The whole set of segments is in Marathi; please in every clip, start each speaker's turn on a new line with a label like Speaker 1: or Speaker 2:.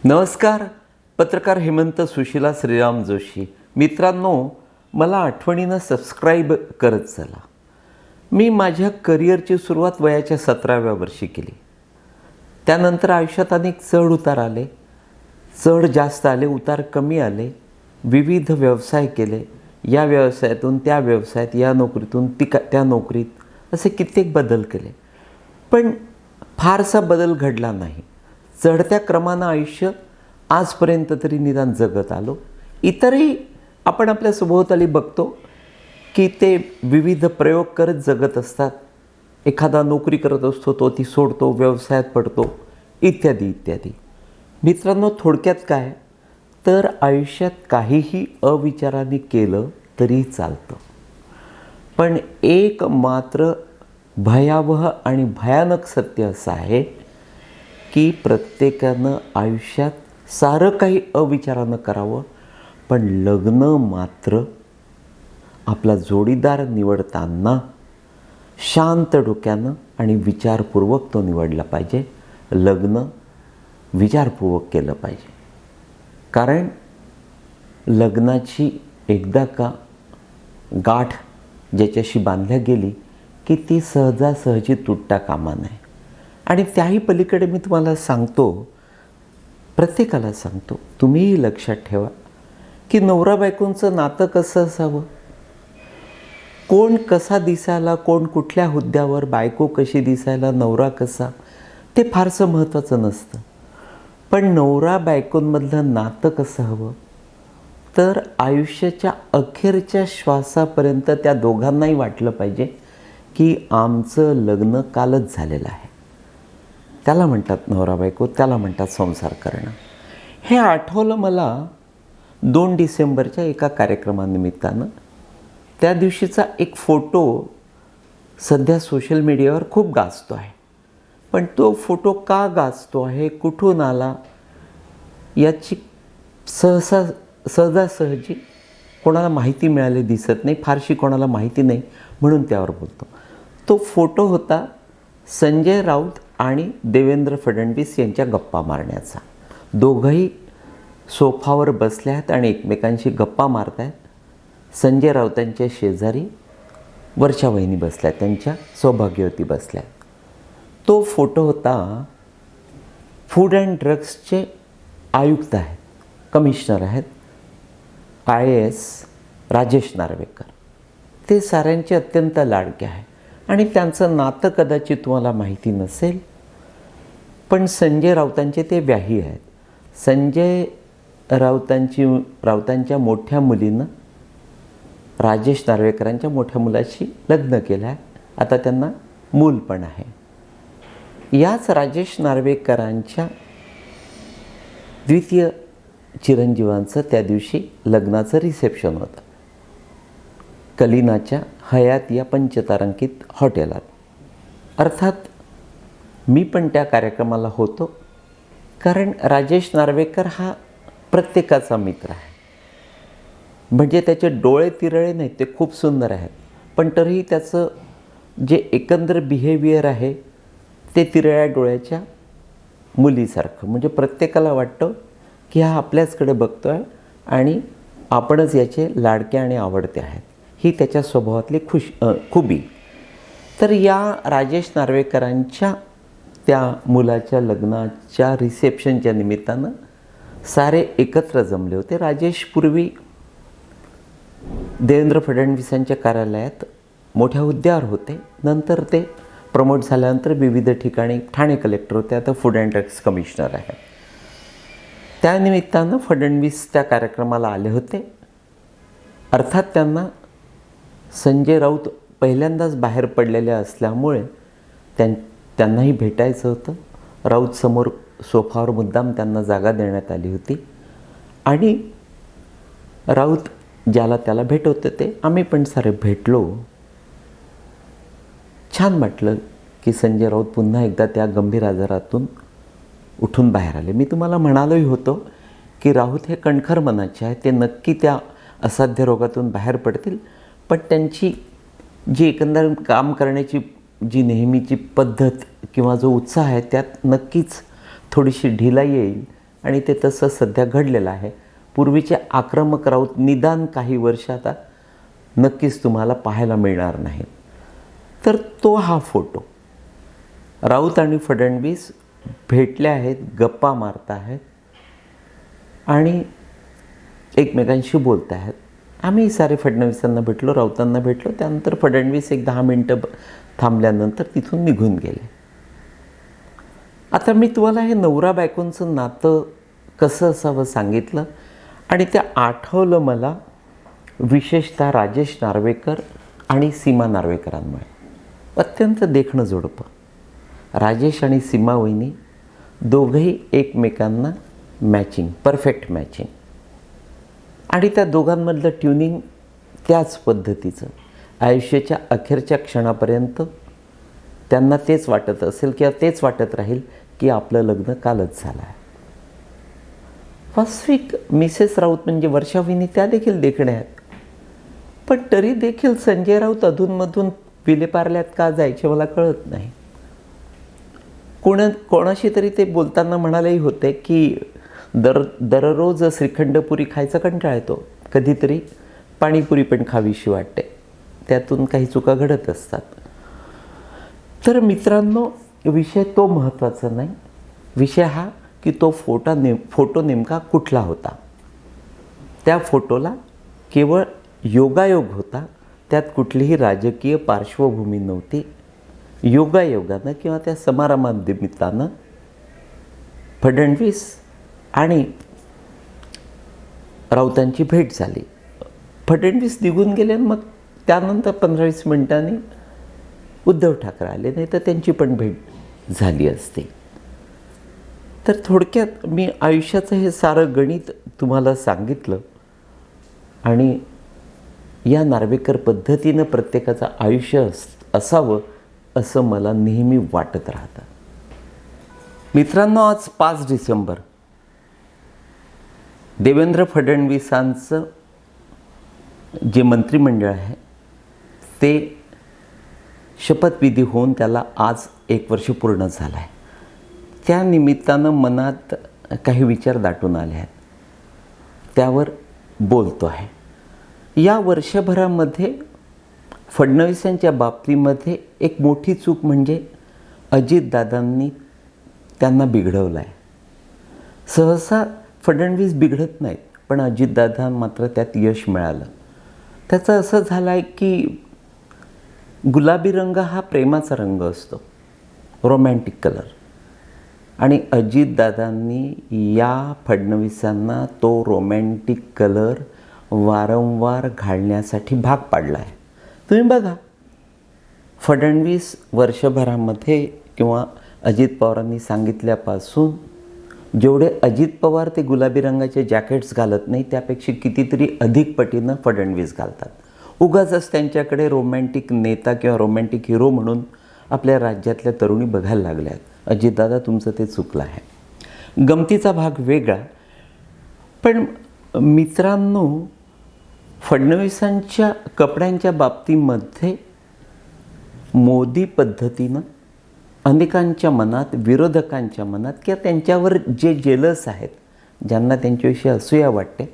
Speaker 1: नमस्कार. पत्रकार हेमंत सुशीला श्रीराम जोशी. मित्रांनो, मला आठवणीनं सबस्क्राईब करत चला. मी माझ्या करिअरची सुरुवात वयाच्या 17व्या वर्षी केली. त्यानंतर आयुष्यात अनेक चढ उतार आले. चढ जास्त आले, उतार कमी आले. विविध व्यवसाय केले. या व्यवसायातून त्या व्यवसायात, या नोकरीतून त्या नोकरीत असे कित्येक बदल केले. पण फारसा बदल घडला नाही. चढत्या क्रमानं आयुष्य आजपर्यंत तरी निदान जगत आलो. इतरही आपण आपल्या सभोवताली बघतो की ते विविध प्रयोग करत जगत असतात. एखादा नोकरी करत असतो, तो ती सोडतो, व्यवसायात पडतो, इत्यादी इत्यादी. मित्रांनो, थोडक्यात काय तर आयुष्यात काहीही अविचाराने केलं तरी चालतं. पण एक मात्र भयावह आणि भयानक सत्य असं आहे की प्रत्येकानं आयुष्यात सारं काही अविचारानं करावं, पण लग्न मात्र आपला जोडीदार निवडताना शांत डोक्यानं आणि विचारपूर्वक तो निवडला पाहिजे. लग्न विचारपूर्वक केलं पाहिजे. कारण लग्नाची एकदा का गाठ ज्याच्याशी बांधल्या गेली की ती सहजासहजी तुटता कामा नये. आणि त्याही पलीकडे मी तुम्हाला सांगतो, प्रत्येकाला सांगतो, तुम्हीही लक्षात ठेवा की नवरा बायकोंचं नातं कसं असावं. कोण कसा दिसायला, कोण कुठल्या हुद्द्यावर, बायको कशी दिसायला, नवरा कसा, ते फारसं महत्त्वाचं नसतं. पण नवरा बायकोंमधलं नातं कसं हवं तर आयुष्याच्या अखेरच्या श्वासापर्यंत त्या दोघांनाही वाटलं पाहिजे की आमचं लग्न कालच झालेलं आहे. त्याला म्हणतात नवरा बायको, त्याला म्हणतात संसार करणं. हे आठवलं मला 2 डिसेंबरच्या एका कार्यक्रमानिमित्तानं. त्या दिवशीचा एक फोटो सध्या सोशल मीडियावर खूप गाजतो आहे. पण तो फोटो का गाजतो आहे, कुठून आला, याची सहजासहजी कोणाला माहिती मिळाली दिसत नाही. फारशी कोणाला माहिती नाही म्हणून त्यावर बोलतो. तो फोटो होता संजय राऊत आणि देवेंद्र फडणवीस यांच्या गप्पा मारण्याचा. दोघंही सोफावर बसले आहेत आणि एकमेकांशी गप्पा मारत आहेत. संजय राऊतांच्या शेजारी वर्षा वहिनी बसल्या, त्यांच्या सौभाग्यवती बसल्या. तो फोटो होता फूड अँड ड्रग्सचे आयुक्त आहेत, कमिशनर आहेत, IAS राजेश नार्वेकर. ते साऱ्यांचे अत्यंत लाडके आहे आणि त्यांचं नातं कदाचित तुम्हाला माहिती नसेल. पण संजय राऊतांचे ते व्याही आहेत. संजय राऊतांच्या मोठ्या मुलीनं राजेश नार्वेकरांच्या मोठ्या मुलाशी लग्न केलं आहे. आता त्यांना मूल पण आहे. याच राजेश नार्वेकरांच्या द्वितीय चिरंजीवांचं त्या दिवशी लग्नाचं रिसेप्शन होतं कलिनाच्या हयात या पंचतारांकित हॉटेलात. अर्थात मी पण त्या कार्यक्रमाला होतो, कारण राजेश नार्वेकर हा प्रत्येकाचा मित्र आहे. म्हणजे त्याचे डोळे तिरळे नाहीत, ते खूप सुंदर आहेत, पण तरीही त्याचं जे एकंदर बिहेवियर आहे ते तिरळ्या डोळ्याच्या मुलीसारखं. म्हणजे प्रत्येकाला वाटतं की हा आपल्याचकडे बघतो आहे आणि आपणच याचे लाडके आणि आवडते आहेत. ही त्याच्या स्वभावातली खुबी. तर या राजेश नार्वेकरांच्या त्या मुलाच्या लग्नाच्या रिसेप्शनच्या निमित्तानं सारे एकत्र जमले होते. राजेश पूर्वी देवेंद्र फडणवीसांच्या कार्यालयात मोठ्या हुद्द्यावर होते. नंतर ते प्रमोट झाल्यानंतर विविध ठिकाणी ठाणे कलेक्टर होते, आता फूड अँड ड्रग्स कमिशनर आहे. त्यानिमित्तानं फडणवीस त्या कार्यक्रमाला आले होते. अर्थात त्यांना संजय राऊत पहिल्यांदाच बाहेर पडलेले असल्यामुळे त्यांनाही भेटायचं होतं. राऊत समोर सोफावर मुद्दाम त्यांना जागा देण्यात आली होती आणि राऊत ज्याला त्याला भेटवत होते. आम्ही पण सारे भेटलो. छान वाटलं की संजय राऊत पुन्हा एकदा त्या गंभीर आजारातून उठून बाहेर आले. मी तुम्हाला म्हणालोही होतो की राऊत हे कणखर मनाचे आहे, ते नक्की त्या असाध्य रोगातून बाहेर पडतील. पण त्यांची जी एकंदर काम करण्याची जी नेहमीची पद्धत किंवा जो उत्साह आहे त्यात नक्कीच थोडीशी ढिलाई येईल. आणि ते तसं सध्या घडलेलं आहे. पूर्वीचे आक्रमक राऊत निदान काही वर्ष आता नक्कीच तुम्हाला पाहायला मिळणार नाहीत. तर तो हा फोटो. राऊत आणि फडणवीस भेटले आहेत, गप्पा मारत आहेत आणि एकमेकांशी बोलत आहेत. आम्ही सारे फडणवीसांना भेटलो, राऊतांना भेटलो. त्यानंतर फडणवीस एक 10 मिनटं थांबल्यानंतर तिथून निघून गेले. आता मी तुम्हाला हे नवरा बायकोंचं नातं कसं असावं सांगितलं आणि ते आठवलं मला विशेषतः राजेश नार्वेकर आणि सीमा नार्वेकरांमुळे. अत्यंत देखणं जोडपं. राजेश आणि सीमा वहिनी दोघंही एकमेकांना मॅचिंग, परफेक्ट मॅचिंग. आणि त्या दोघांमधलं ट्युनिंग त्याच पद्धतीचं. आयुष्याच्या अखेरच्या क्षणापर्यंत त्यांना तेच वाटत असेल किंवा तेच वाटत राहील की आपलं लग्न कालच झालं आहे. वास्तविक मिसेस राऊत म्हणजे वर्षा वहिनी त्या देखील देखण्या आहेत. पण तरी देखील संजय राऊत अधूनमधून विलेपार्ल्यात का जायचे मला कळत नाही. कोणाशी तरी ते बोलताना म्हणालेही होते की दररोज श्रीखंडपुरी खायचा कंटाळा येतो, कधीतरी पाणीपुरी पण खावीशी वाटते. त्यातून काही चुका घडत असतात. तर मित्रांनो, विषय तो महत्त्वाचा नाही. विषय हा की तो फोटो नेमका कुठला होता. त्या फोटोला केवळ योगायोग होता. त्यात कुठलीही राजकीय पार्श्वभूमी नव्हती. योगायोगानं किंवा त्या समारंभानिमित्तानं फडणवीस आणि राऊतांची भेट झाली. फडणवीस निघून गेले. मग त्यानंतर 15-20 मिनिटांनी उद्धव ठाकरे आले, नाही तर त्यांची पण भेट झाली असते. तर थोडक्यात मी आयुष्याचं हे सारं गणित तुम्हाला सांगितलं आणि या नार्वेकर पद्धतीनं प्रत्येकाचं आयुष्य असावं असं मला नेहमी वाटत राहतं. मित्रांनो, आज 5 डिसेंबर देवेंद्र फडणवीसांचं जे मंत्रिमंडळ आहे ते शपथविधी होऊन त्याला आज 1 वर्ष पूर्ण झालं आहे. त्या निमित्तानं मनात काही विचार दाटून आले आहेत, त्यावर बोलतो आहे. या वर्षभरामध्ये फडणवीसांच्या बाबतीमध्ये एक मोठी चूक म्हणजे अजितदादांनी त्यांना बिघडवलं आहे. सहसा फडणवीस बिघडत नाहीत, पण अजितदादा मात्र त्यात यश मिळालं. त्याचं असं झालं आहे की गुलाबी रंग हा प्रेमाचा रंग असतो, रोमॅन्टिक कलर. आणि अजितदादांनी या फडणवीसांना तो रोमॅन्टिक कलर वारंवार घालण्यासाठी भाग पाडला आहे. तुम्ही बघा, फडणवीस वर्षभरामध्ये किंवा अजित पवारांनी सांगितल्यापासून जेवढे अजित पवार ते गुलाबी रंगाचे जॅकेट्स घालत नाही त्यापेक्षा कितीतरी अधिक पटीनं फडणवीस घालतात. उगाचच त्यांच्याकडे रोमॅन्टिक नेता किंवा रोमॅन्टिक हिरो म्हणून आपल्या राज्यातल्या तरुणी बघायला लागल्या आहेत. अजितदादा, तुमचं ते चुकलं आहे. गमतीचा भाग वेगळा. पण मित्रांनो, फडणवीसांच्या कपड्यांच्या बाबतीमध्ये मोदी पद्धतीनं अनेकांच्या मनात, विरोधकांच्या मनात किंवा त्यांच्यावर जे जेलस आहेत, ज्यांना त्यांच्याविषयी असूया वाटते,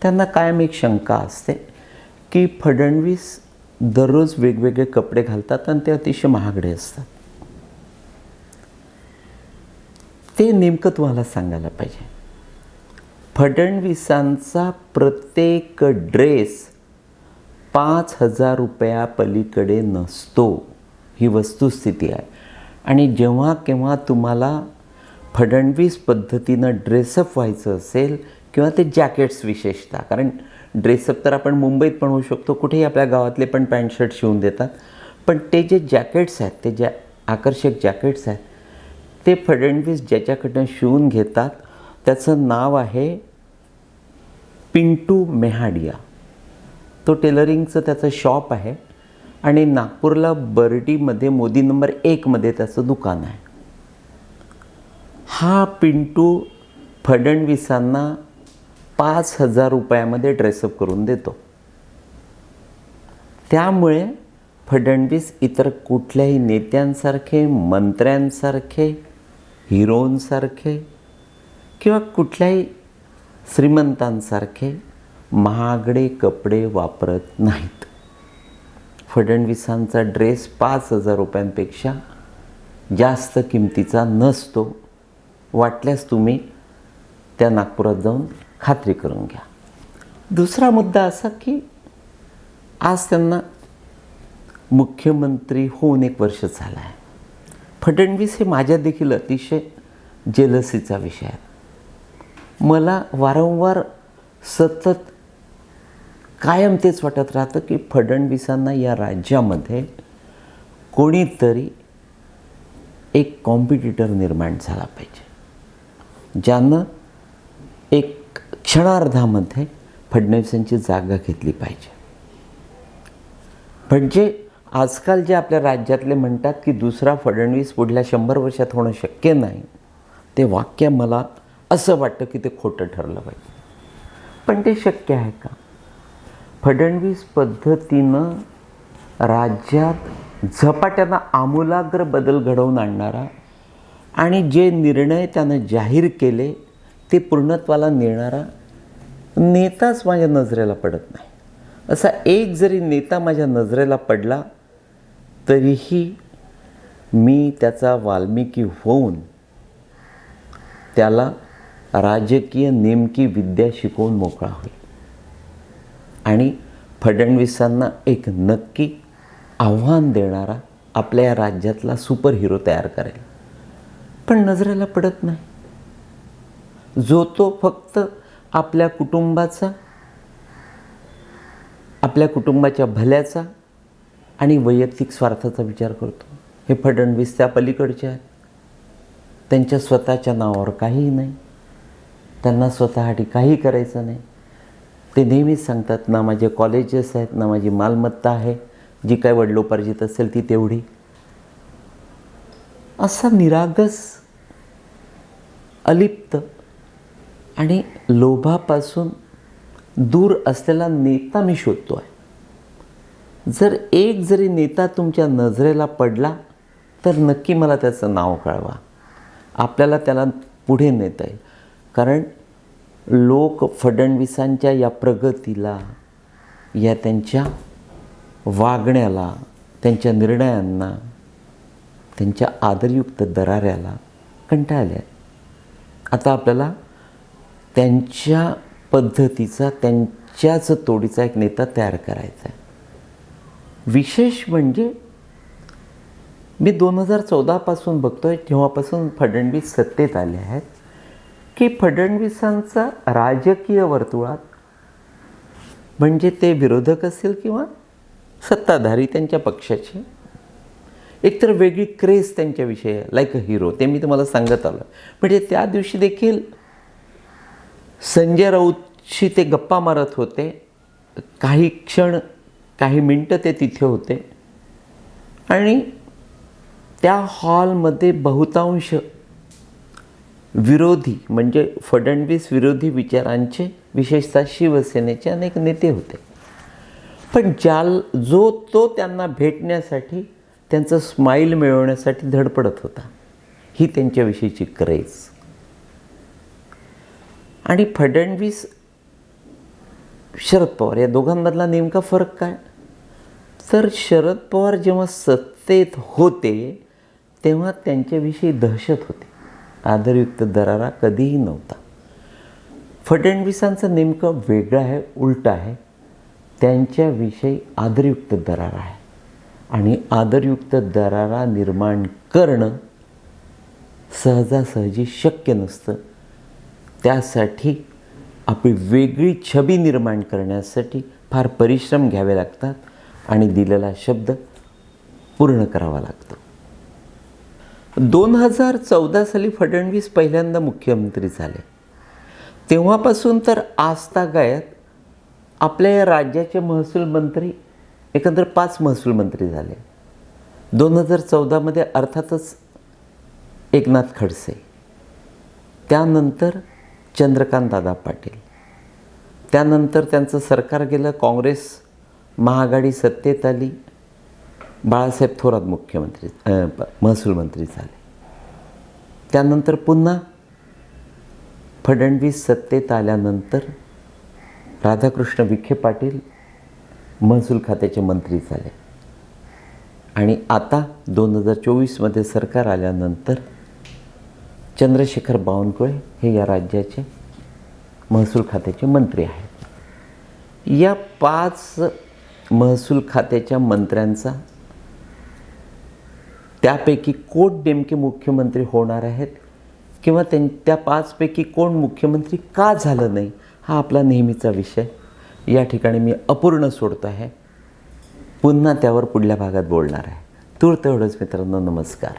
Speaker 1: त्यांना कायम एक शंका असते की फडणवीस दररोज वेगवेगळे कपडे घालतात आणि ते अतिशय महागडे असतात. ते नेमकं तुम्हाला सांगायला पाहिजे. फडणवीसांचा प्रत्येक ड्रेस 5,000 रुपयापलीकडे नसतो, ही वस्तुस्थिती आहे. आणि जेव्हा केव्हा तुम्हाला फडणवीस पद्धतीनं ड्रेसअप व्हायचं असेल किंवा ते जॅकेट्स विशेषतः, कारण ड्रेसअप तर आपण मुंबईत पण होऊ शकतो, कुठेही आपल्या गावातले पण पॅन्ट शर्ट शिवून देतात. पण ते जे जॅकेट्स आहेत, ते ज्या आकर्षक जॅकेट्स आहेत, ते फडणवीस ज्याच्याकडनं शिवून घेतात त्याचं नाव आहे पिंटू मेहाडिया. तो टेलरिंगचं त्याचं शॉप आहे आणि नागपूरला बर्डीमध्ये मोदी नंबर 1 मध्ये त्याचं दुकान आहे. हा पिंटू फडणवीसांना 5,000 रुपयामध्ये ड्रेसअप करून देतो. त्यामुळे फडणवीस इतर कुठल्याही नेत्यांसारखे, मंत्र्यांसारखे, हिरोंसारखे किंवा कुठल्याही श्रीमंतांसारखे महागडे कपडे वापरत नाहीत. फडणवीसांचा ड्रेस 5,000 रुपयांपेक्षा जास्त किमतीचा नसतो. वाटल्यास तुम्ही त्या नागपुरात जाऊन खात्री करून घ्या. दुसरा मुद्दा असा की आज त्यांना मुख्यमंत्री होऊन 1 वर्ष झालं आहे. फडणवीस हे माझ्या देखील अतिशय जेलसीचा विषय आहे. मला वारंवार सतत कायम तेच वाटत राहतं की फडणवीसांना या राज्यामध्ये कोणीतरी एक कॉम्पिटिटर निर्माण झाला पाहिजे, ज्यानं एक क्षणार्धामध्ये फडणवीसांची जागा घेतली पाहिजे. म्हणजे आजकाल जे आपल्या राज्यातले म्हणतात की दुसरा फडणवीस पुढल्या 100 वर्षात होणं शक्य नाही, ते वाक्य मला असं वाटतं की ते खोटं ठरलं पाहिजे. पण ते शक्य आहे का? फडणवीस पद्धतीनं राज्यात झपाट्यानं आमूलाग्र बदल घडवून आणणारा आणि जे निर्णय त्यानं जाहीर केले ते पूर्णत्वाला नेणारा नेताच माझ्या नजरेला पडत नाही. असा एक जरी नेता माझ्या नजरेला पडला तरीही मी त्याचा वाल्मिकी होऊन त्याला राजकीय नेमकी विद्या शिकवून मोकळा होईल आणि फडणवीसांना एक नक्की आव्हान देणारा आपल्या या राज्यातला सुपर हिरो तयार करेल. पण नजरेला पडत नाही. जो तो फक्त आपल्या कुटुंबाचा, आपल्या कुटुंबाच्या भल्याचा आणि वैयक्तिक स्वार्थाचा विचार करतो. हे फडणवीस त्या पलीकडचे आहेत. त्यांच्या स्वतःच्या नावावर काहीही नाही. त्यांना स्वतःसाठी काही करायचं नाही. ते नेहमीच सांगतात, ना माझे कॉलेजेस आहेत, ना माझी मालमत्ता आहे, जी काय वडिलोपार्जित असेल ती तेवढी. असा निरागस, अलिप्त आणि लोभापासून दूर असलेला नेता मी शोधतो आहे. जर एक जरी नेता तुमच्या नजरेला पडला तर नक्की मला त्याचं नाव कळवा. आपल्याला त्याला पुढे नेता येईल. कारण लोक फडणवीसांच्या या प्रगतीला, या त्यांच्या वागण्याला, त्यांच्या निर्णयांना, त्यांच्या आदरयुक्त दराऱ्याला कंटाळले आहेत. आता आपल्याला त्यांच्या पद्धतीचा, त्यांच्याच तोडीचा एक नेता तयार करायचा आहे. विशेष म्हणजे मी 2014 पासून बघतोय, जेव्हापासून फडणवीस सत्तेत आले आहेत, की फडणवीसांचा राजकीय वर्तुळात, म्हणजे ते विरोधक असतील किंवा सत्ताधारी त्यांच्या पक्षाचे, एकतर वेगळी क्रेज त्यांच्याविषयी आहे, लाईक अ हिरो. ते मी तुम्हाला सांगत आलो. म्हणजे त्या दिवशी देखील संजय राऊतशी ते गप्पा मारत होते. काही क्षण, काही मिनटं ते तिथे होते आणि त्या हॉलमध्ये बहुतांश विरोधी, म्हणजे फडणवीस विरोधी विचारांचे, विशेषतः शिवसेनेचे अनेक नेते होते. पण जो तो त्यांना भेटण्यासाठी, त्यांचं स्माईल मिळवण्यासाठी धडपडत होता. ही त्यांच्याविषयीची क्रेज. आणि फडणवीस, शरद पवार या दोघांमधला नेमका फरक काय? तर शरद पवार जेव्हा सत्तेत होते तेव्हा त्यांच्याविषयी दहशत होती. आदरयुक्त दरारा कधीही नव्हता. फडणवीसांचं नेमकं वेगळं आहे, उलटं आहे. त्यांच्याविषयी आदरयुक्त दरारा आहे आणि आदरयुक्त दरारा निर्माण करणं सहजासहजी शक्य नसतं. त्यासाठी आपली वेगळी छबी निर्माण करण्यासाठी फार परिश्रम घ्यावे लागतात आणि दिलेला शब्द पूर्ण करावा लागतो. 2014 साली फडणवीस पहिल्यांदा मुख्यमंत्री झाले. तेव्हापासून तर आजतागायत आपल्या या राज्याचे महसूल मंत्री, एकंदर 5 महसूल मंत्री झाले. 2014मध्ये अर्थातच एकनाथ खडसे, त्यानंतर चंद्रकांतदादा पाटील, त्यानंतर त्यांचं सरकार गेलं, काँग्रेस महाआघाडी सत्तेत आली, बाळासाहेब थोरात महसूल मंत्री झाले. त्यानंतर पुन्हा फडणवीस सत्तेत आल्यानंतर राधाकृष्ण विखे पाटील महसूल खात्याचे मंत्री झाले आणि आता 2024मध्ये सरकार आल्यानंतर चंद्रशेखर बावनकुळे हे या राज्याचे महसूल खात्याचे मंत्री आहेत. या 5 महसूल खात्याच्या मंत्र्यांचा त्यापैकी कोण नेमके मुख्यमंत्री होणार आहेत किंवा त्या 5 पैकी कोण मुख्यमंत्री का झालं नाही, हा आपला नेहमीचा विषय. या ठिकाणी मी अपूर्ण सोडतो आहे. पुन्हा त्यावर पुढल्या भागात बोलणार आहे. तूर्त एवढंच मित्रांनो, नमस्कार.